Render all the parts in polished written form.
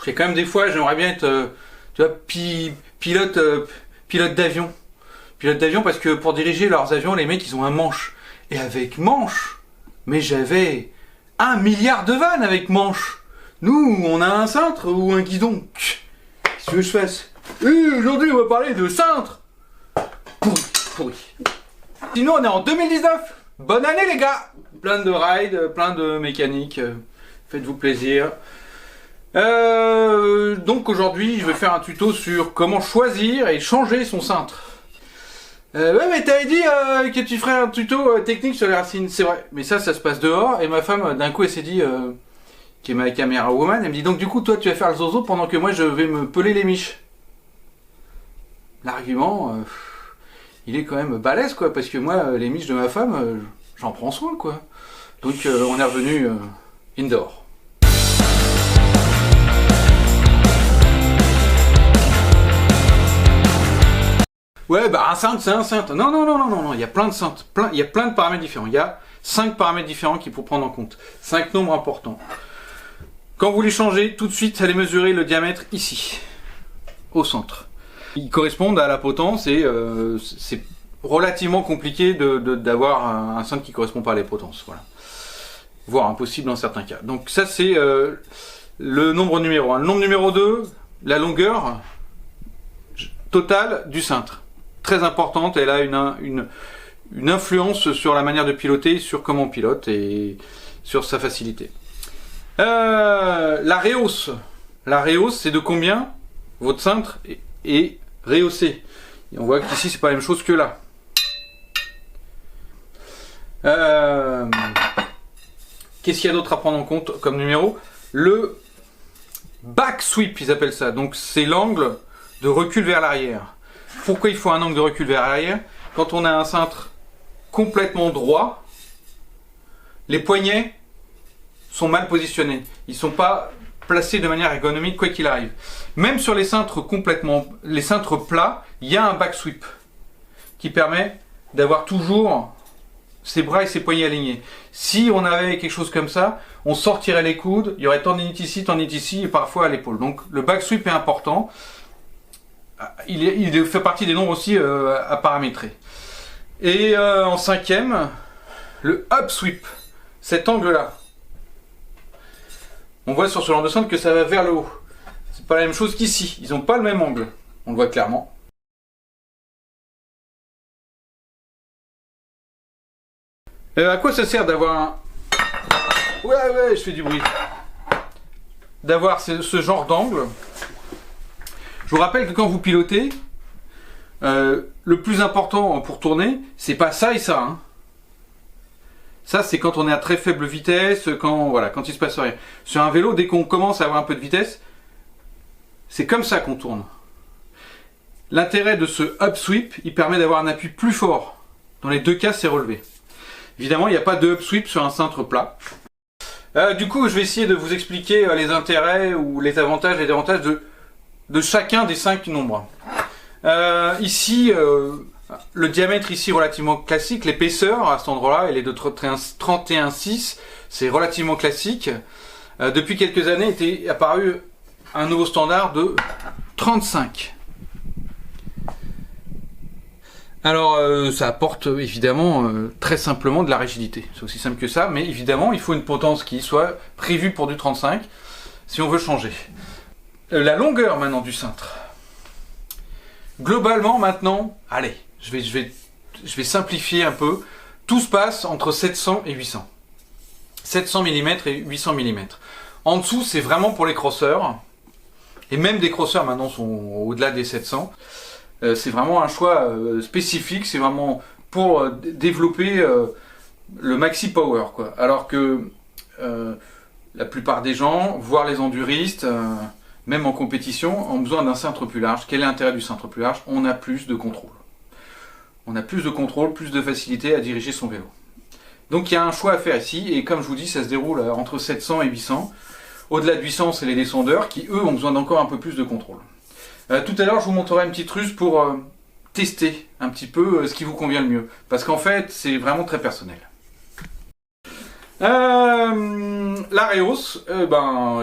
Il y a quand même des fois, j'aimerais bien être, tu vois, pilote, pilote d'avion. Pilote d'avion parce que pour diriger leurs avions, les mecs, ils ont un manche. Et avec manche, mais j'avais 1 milliard de vannes avec manche. Nous, on a un cintre ou un guidon. Qu'est-ce que je fasse? Aujourd'hui, on va parler de cintre. Pourri. Sinon, on est en 2019. Bonne année, les gars. Plein de rides, plein de mécaniques. Faites-vous plaisir. Donc aujourd'hui, je vais faire un tuto sur comment choisir et changer son cintre. Ouais, mais t'avais dit que tu ferais un tuto technique sur les racines, c'est vrai. Mais ça se passe dehors, et ma femme, d'un coup, elle s'est dit, qui est ma caméra woman, elle me dit, donc du coup, toi, tu vas faire le zozo pendant que moi, je vais me peler les miches. L'argument, il est quand même balèze, quoi, parce que moi, les miches de ma femme, j'en prends soin, quoi. Donc, on est revenu indoor. Ouais, bah un cintre, c'est un cintre. Non, il y a plein de cintres. Il y a plein de paramètres différents. Il y a 5 paramètres différents qu'il faut prendre en compte. 5 nombres importants. Quand vous les changez, tout de suite, allez mesurer le diamètre ici, au centre. Ils correspondent à la potence et c'est relativement compliqué d'avoir un cintre qui ne correspond pas à la potence. Voilà. Voire impossible dans certains cas. Donc ça, c'est le nombre numéro 1. Le nombre numéro 2, la longueur totale du cintre. Très importante, elle a une influence sur la manière de piloter, sur comment on pilote et sur sa facilité. La réhausse. La réhausse, c'est de combien votre cintre est rehaussé. Et on voit qu'ici, c'est pas la même chose que là. Qu'est-ce qu'il y a d'autre à prendre en compte comme numéro? Le back sweep, ils appellent ça. Donc, c'est l'angle de recul vers l'arrière. Pourquoi il faut un angle de recul vers l'arrière? Quand on a un cintre complètement droit, les poignets sont mal positionnés. Ils ne sont pas placés de manière ergonomique quoi qu'il arrive. Même sur les cintres les cintres plats, il y a un back sweep qui permet d'avoir toujours ses bras et ses poignets alignés. Si on avait quelque chose comme ça, on sortirait les coudes, il y aurait tendinite ici et parfois à l'épaule. Donc le back sweep est important. Il fait partie des nombres aussi à paramétrer. Et en 5e, le up sweep, cet angle-là. On voit sur ce genre de cintre que ça va vers le haut. C'est pas la même chose qu'ici. Ils n'ont pas le même angle. On le voit clairement. À quoi ça sert d'avoir un... Ouais, je fais du bruit. D'avoir ce genre d'angle. Je vous rappelle que quand vous pilotez, le plus important pour tourner, c'est pas ça et ça. Hein. Ça, c'est quand on est à très faible vitesse, quand il se passe rien. Sur un vélo, dès qu'on commence à avoir un peu de vitesse, c'est comme ça qu'on tourne. L'intérêt de ce up sweep, il permet d'avoir un appui plus fort. Dans les deux cas, c'est relevé. Évidemment, il n'y a pas de up sweep sur un cintre plat. Du coup, je vais essayer de vous expliquer les intérêts ou les avantages et les désavantages de chacun des 5 nombres. Ici, le diamètre ici relativement classique, l'épaisseur à cet endroit-là, elle est de 31,6, c'est relativement classique. Depuis quelques années, était apparu un nouveau standard de 35. Alors, ça apporte évidemment très simplement de la rigidité. C'est aussi simple que ça, mais évidemment, il faut une potence qui soit prévue pour du 35 si on veut changer. La longueur maintenant du cintre. Globalement maintenant, allez, je vais simplifier un peu. Tout se passe entre 700 et 800. 700 mm et 800 mm. En dessous, c'est vraiment pour les crosseurs. Et même des crosseurs maintenant sont au-delà des 700. C'est vraiment un choix spécifique. C'est vraiment pour développer le maxi power, quoi. Alors que la plupart des gens, voire les enduristes, même en compétition, ont besoin d'un cintre plus large. Quel est l'intérêt du cintre plus large? On a plus de contrôle. On a plus de contrôle, plus de facilité à diriger son vélo. Donc il y a un choix à faire ici, et comme je vous dis, ça se déroule entre 700 et 800. Au-delà de 800, c'est les descendeurs qui, eux, ont besoin d'encore un peu plus de contrôle. Tout à l'heure, je vous montrerai une petite ruse pour tester un petit peu ce qui vous convient le mieux. Parce qu'en fait, c'est vraiment très personnel. La rehausse,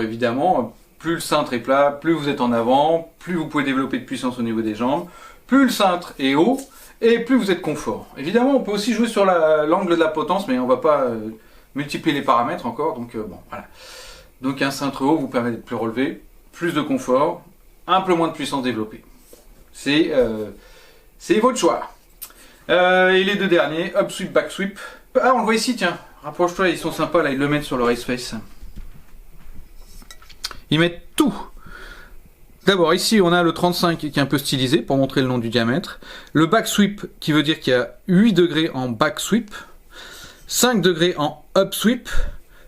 évidemment, plus le cintre est plat, plus vous êtes en avant, plus vous pouvez développer de puissance au niveau des jambes, plus le cintre est haut, et plus vous êtes confort. Évidemment, on peut aussi jouer sur l'angle de la potence, mais on va pas multiplier les paramètres encore, donc bon, voilà. Donc un cintre haut vous permet d'être plus relevé, plus de confort, un peu moins de puissance développée. C'est votre choix. Et les deux derniers, up sweep, back sweep. Ah, on le voit ici, tiens. Rapproche-toi, ils sont sympas, là, ils le mettent sur le race face. Ils mettent tout. D'abord, ici, on a le 35 qui est un peu stylisé pour montrer le nom du diamètre. Le back sweep qui veut dire qu'il y a 8 degrés en back sweep, 5 degrés en up sweep,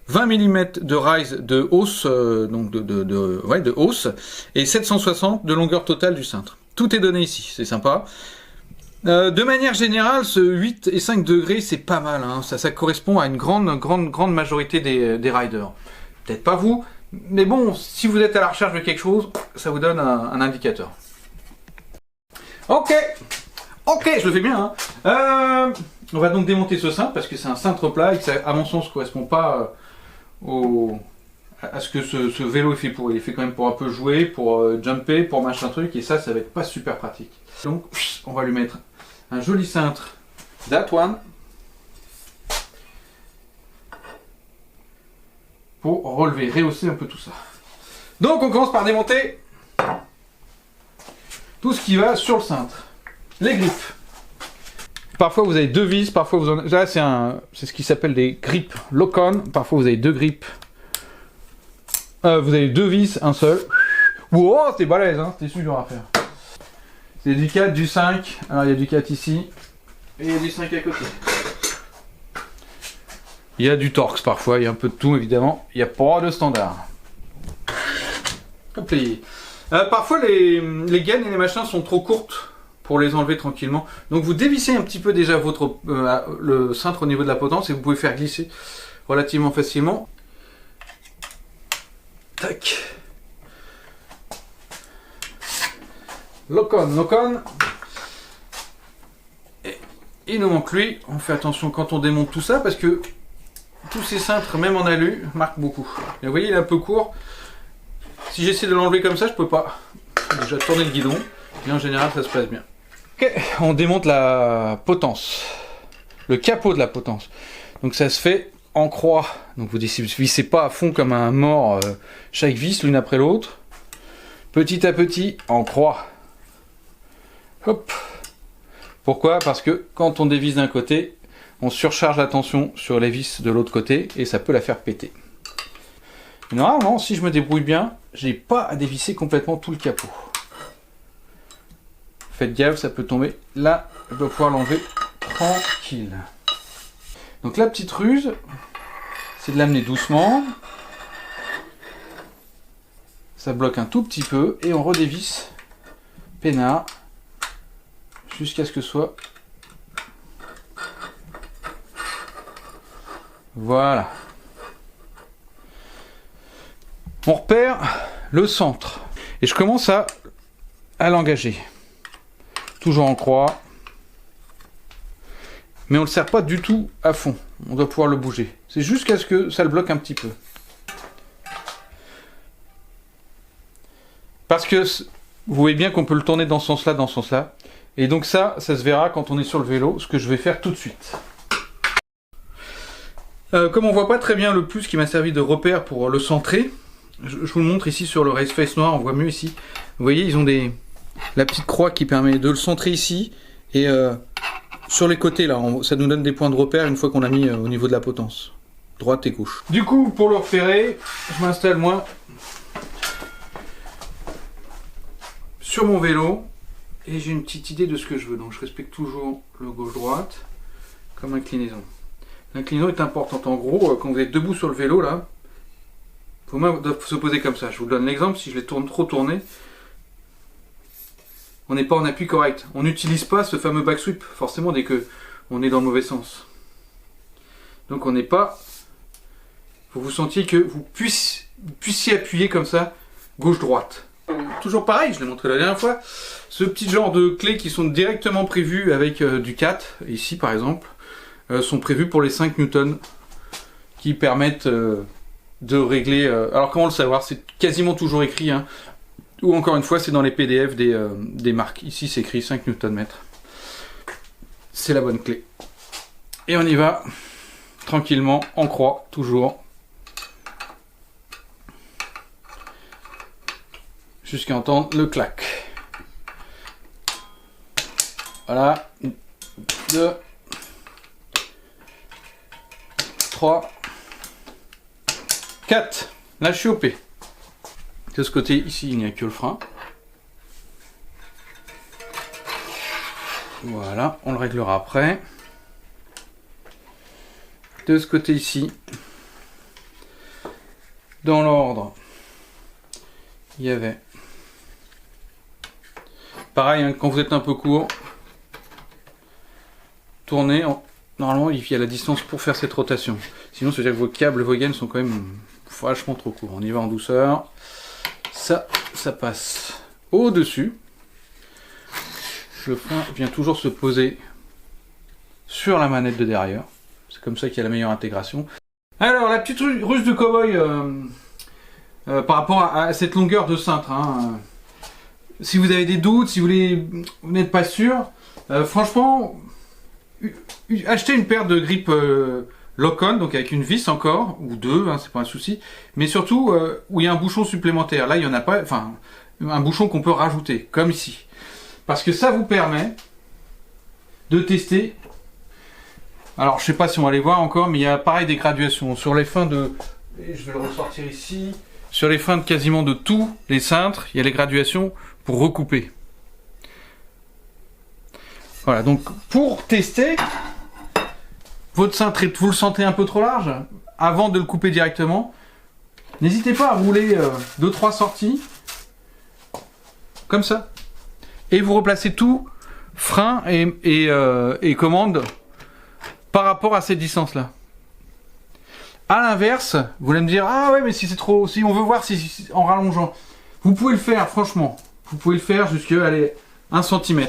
20 mm de rise de hausse, donc de hausse, et 760 de longueur totale du cintre. Tout est donné ici, c'est sympa. De manière générale, ce 8 et 5 degrés, c'est pas mal. Hein. Ça correspond à une grande majorité des riders. Peut-être pas vous, mais bon, si vous êtes à la recherche de quelque chose, ça vous donne un indicateur. Ok, je le fais bien. Hein. On va donc démonter ce cintre parce que c'est un cintre plat et que ça, à mon sens, ne correspond pas à ce que ce vélo est fait pour. Il est fait quand même pour un peu jouer, pour jumper, pour machin truc, et ça va être pas super pratique. Donc, on va lui mettre un joli cintre d'Atwan pour relever, rehausser un peu tout ça. Donc, on commence par démonter tout ce qui va sur le cintre. Les grippes. Parfois vous avez deux vis, parfois vous en avez... Là c'est ce qui s'appelle des grippes lock-on. Parfois vous avez deux grippes. Vous avez deux vis, un seul. Wow, c'était balèze, hein, c'était super à faire. C'est du 4, du 5. Alors il y a du 4 ici. Et il y a du 5 à côté. Il y a du Torx parfois, il y a un peu de tout évidemment. Il n'y a pas de standard. Hop là. Parfois les gaines et les machins sont trop courtes pour les enlever tranquillement. Donc vous dévissez un petit peu déjà le cintre au niveau de la potence et vous pouvez faire glisser relativement facilement. Tac. Lock-on. Et il nous manque lui. On fait attention quand on démonte tout ça parce que tous ces cintres, même en alu, marquent beaucoup. Et vous voyez, il est un peu court. Si j'essaie de l'enlever comme ça, je peux pas. Déjà tourner le guidon. Et en général, ça se passe bien. Ok, on démonte la potence, le capot de la potence. Donc ça se fait en croix. Donc vous vissez pas à fond comme un mort chaque vis l'une après l'autre. Petit à petit en croix. Hop. Pourquoi? Parce que quand on dévisse d'un côté, on surcharge la tension sur les vis de l'autre côté et ça peut la faire péter. Normalement, si je me débrouille bien, j'ai pas à dévisser complètement tout le capot. Faites gaffe, ça peut tomber. Là, je dois pouvoir l'enlever tranquille. Donc la petite ruse, c'est de l'amener doucement. Ça bloque un tout petit peu et on redévisse peinard jusqu'à ce que ce soit. Voilà. On repère le centre et je commence à l'engager. Toujours en croix. Mais on ne le serre pas du tout à fond. On doit pouvoir le bouger. C'est jusqu'à ce que ça le bloque un petit peu. Parce que vous voyez bien qu'on peut le tourner dans ce sens-là, dans ce sens-là. Et donc ça se verra quand on est sur le vélo, ce que je vais faire tout de suite. Comme on voit pas très bien le plus qui m'a servi de repère pour le centrer, je vous le montre ici sur le race face noir, on voit mieux ici. Vous voyez, ils ont la petite croix qui permet de le centrer ici et sur les côtés là, ça nous donne des points de repère une fois qu'on a mis au niveau de la potence, droite et gauche. Du coup, pour le repérer, je m'installe moi sur mon vélo et j'ai une petite idée de ce que je veux. Donc je respecte toujours le gauche-droite comme inclinaison. L'inclinaison est importante. En gros, quand vous êtes debout sur le vélo là, faut même se poser comme ça. Je vous donne l'exemple, si je l'ai trop tourné, on n'est pas en appui correct. On n'utilise pas ce fameux back sweep, forcément, dès que on est dans le mauvais sens. Donc on n'est pas... faut que vous sentiez que vous puissiez appuyer comme ça, gauche-droite. Toujours pareil, je l'ai montré la dernière fois, ce petit genre de clés qui sont directement prévues avec du 4, ici par exemple, sont prévues pour les 5 newtons, qui permettent de régler... alors comment le savoir? C'est quasiment toujours écrit, hein, ou encore une fois c'est dans les PDF des marques. Ici c'est écrit 5 Nm. C'est la bonne clé. Et on y va tranquillement, en croix, toujours. Jusqu'à entendre le clac. Voilà. 1, 2, 3, 4. Là je suis OP. De ce côté ici il n'y a que le frein. Voilà, on le réglera après. De ce côté ici, dans l'ordre, il y avait... Pareil, hein, quand vous êtes un peu court, tournez. Normalement, il y a la distance pour faire cette rotation. Sinon, ça veut dire que vos câbles, vos gaines sont quand même vachement trop courts. On y va en douceur. Ça passe au-dessus. Le frein vient toujours se poser sur la manette de derrière. C'est comme ça qu'il y a la meilleure intégration. Alors, la petite ruse de cow-boy par rapport à cette longueur de cintre. Hein, si vous avez des doutes, si vous n'êtes pas sûr, franchement, achetez une paire de grippes lock-on, donc avec une vis encore, ou deux, hein, c'est pas un souci. Mais surtout, où il y a un bouchon supplémentaire. Là, il n'y en a pas, enfin, un bouchon qu'on peut rajouter, comme ici. Parce que ça vous permet de tester. Alors, je sais pas si on va les voir encore, mais il y a pareil des graduations. Sur les fins de... Et je vais le ressortir ici. Sur les fins de quasiment de tous les cintres, il y a les graduations pour recouper. Voilà, donc pour tester, votre cintre, vous le sentez un peu trop large, avant de le couper directement, n'hésitez pas à rouler 2-3 sorties, comme ça. Et vous replacez tout, frein et commande, par rapport à cette distance-là. À l'inverse, vous allez me dire, ah ouais, mais si c'est trop, si on veut voir si en rallongeant, vous pouvez le faire, franchement. Vous pouvez le faire jusqu'à, allez, 1 cm.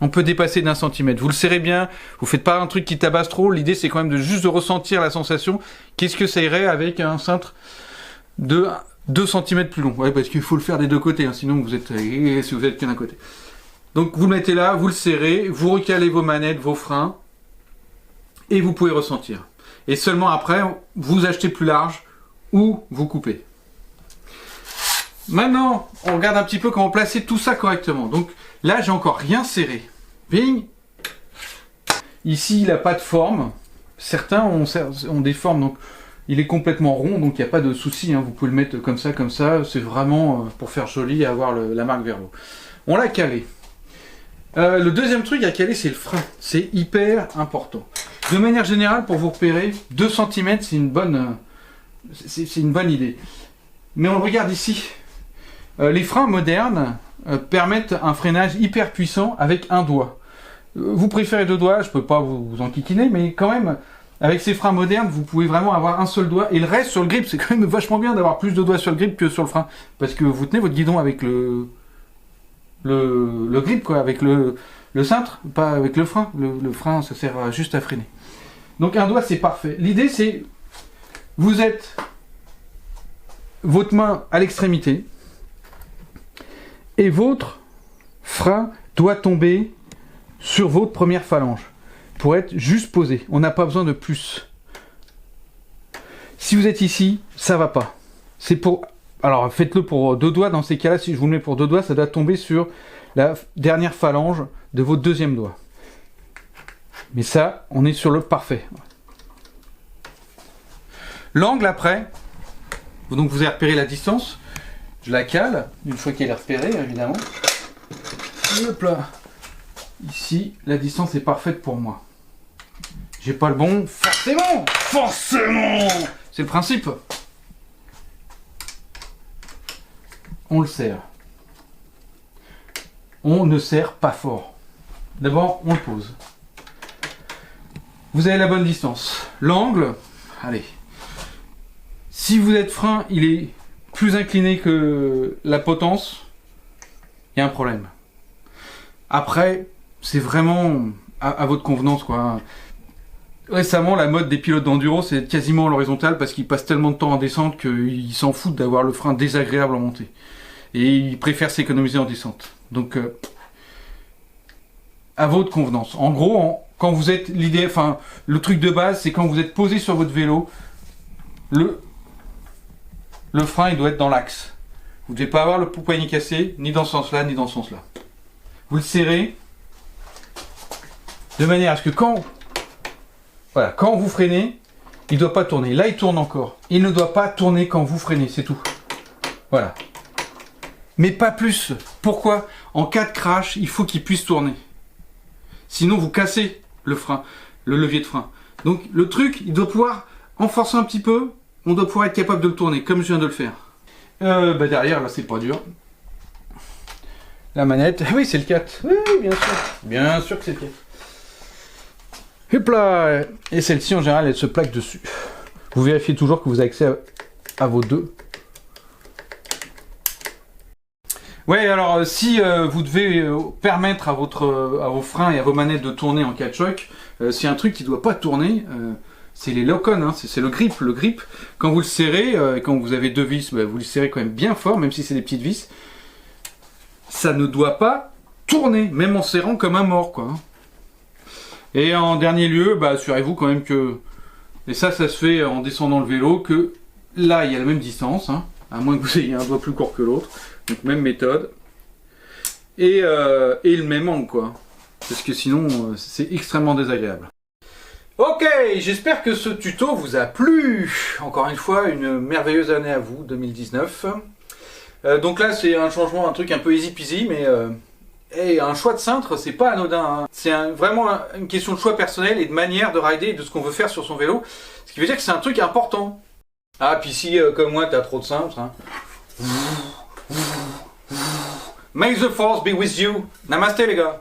On peut dépasser d'1 cm. Vous le serrez bien, vous faites pas un truc qui tabasse trop. L'idée, c'est quand même juste de ressentir la sensation. Qu'est-ce que ça irait avec un cintre de 2 cm plus long? Ouais, parce qu'il faut le faire des deux côtés, hein, sinon vous êtes, si vous êtes que d'un côté. Donc vous le mettez là, vous le serrez, vous recalez vos manettes, vos freins, et vous pouvez ressentir. Et seulement après, vous achetez plus large ou vous coupez. Maintenant, on regarde un petit peu comment placer tout ça correctement. Donc là, j'ai encore rien serré. Bing. Ici, il n'a pas de forme. Certains ont des formes, donc il est complètement rond, donc il n'y a pas de souci. Hein. Vous pouvez le mettre comme ça, comme ça. C'est vraiment pour faire joli et avoir la marque vers le haut. On l'a calé. Le deuxième truc à caler, c'est le frein. C'est hyper important. De manière générale, pour vous repérer, 2 cm, c'est une bonne idée. Mais on regarde ici. Les freins modernes permettent un freinage hyper puissant avec un doigt. Vous préférez 2 doigts, je ne peux pas vous enquiquiner, mais quand même, avec ces freins modernes, vous pouvez vraiment avoir un seul doigt. Et le reste sur le grip, c'est quand même vachement bien d'avoir plus de doigts sur le grip que sur le frein. Parce que vous tenez votre guidon avec le grip, quoi, avec le cintre, pas avec le frein. Le frein, ça sert juste à freiner. Donc un doigt, c'est parfait. L'idée, c'est, vous êtes votre main à l'extrémité, et votre frein doit tomber sur votre première phalange, pour être juste posé. On n'a pas besoin de plus. Si vous êtes ici, ça va pas. C'est pour... Alors faites-le pour 2 doigts, dans ces cas-là, si je vous le mets pour 2 doigts, ça doit tomber sur la dernière phalange de votre deuxième doigt. Mais ça, on est sur le parfait. L'angle après, donc vous avez repéré la distance, je la cale, une fois qu'elle est repérée, évidemment. Et hop là. Ici, la distance est parfaite pour moi. J'ai pas le bon, forcément. C'est le principe. On le serre. On ne serre pas fort. D'abord, on le pose. Vous avez la bonne distance. L'angle, allez. Si vous êtes frein, il est plus incliné que la potence, il y a un problème. Après, c'est vraiment à votre convenance, quoi. récemment, la mode des pilotes d'enduro, c'est quasiment à l'horizontale parce qu'ils passent tellement de temps en descente qu'ils s'en foutent d'avoir le frein désagréable en montée. Et ils préfèrent s'économiser en descente. Donc, à votre convenance. En gros, quand vous êtes le truc de base, c'est quand vous êtes posé sur votre vélo, le frein, il doit être dans l'axe. Vous ne devez pas avoir le poignet cassé, ni dans ce sens-là, ni dans ce sens-là. Vous le serrez de manière à ce que quand vous freinez, il ne doit pas tourner. Là, il tourne encore. Il ne doit pas tourner quand vous freinez, c'est tout. Voilà. Mais pas plus. Pourquoi? En cas de crash, il faut qu'il puisse tourner. Sinon, vous cassez le frein, le levier de frein. Donc, le truc, il doit pouvoir, en forçant un petit peu, on doit pouvoir être capable de le tourner, comme je viens de le faire. Derrière, là, c'est pas dur. La manette, oui, c'est le 4. Oui, bien sûr. Bien sûr que c'est le 4. Hop là. Et celle-ci, en général, elle se plaque dessus. Vous vérifiez toujours que vous avez accès à vos deux. Ouais, alors si vous devez permettre à vos freins et à vos manettes de tourner en cas de choc, c'est un truc qui ne doit pas tourner, c'est les lock-on, hein, c'est le grip. Le grip, quand vous le serrez, quand vous avez deux vis, vous le serrez quand même bien fort, même si c'est des petites vis. Ça ne doit pas tourner, même en serrant comme un mort, quoi. Et en dernier lieu, assurez-vous quand même que, et ça se fait en descendant le vélo, que là il y a la même distance, hein, à moins que vous ayez un doigt plus court que l'autre. Donc même méthode. Et le même angle, quoi. Parce que sinon, c'est extrêmement désagréable. Ok, j'espère que ce tuto vous a plu. Encore une fois, une merveilleuse année à vous, 2019. Donc là, c'est un changement, un truc un peu easy peasy, mais un choix de cintre, c'est pas anodin. Hein. C'est vraiment une question de choix personnel et de manière de rider et de ce qu'on veut faire sur son vélo. Ce qui veut dire que c'est un truc important. Ah, puis si, comme moi, t'as trop de cintres, hein. May the force be with you. Namasté les gars.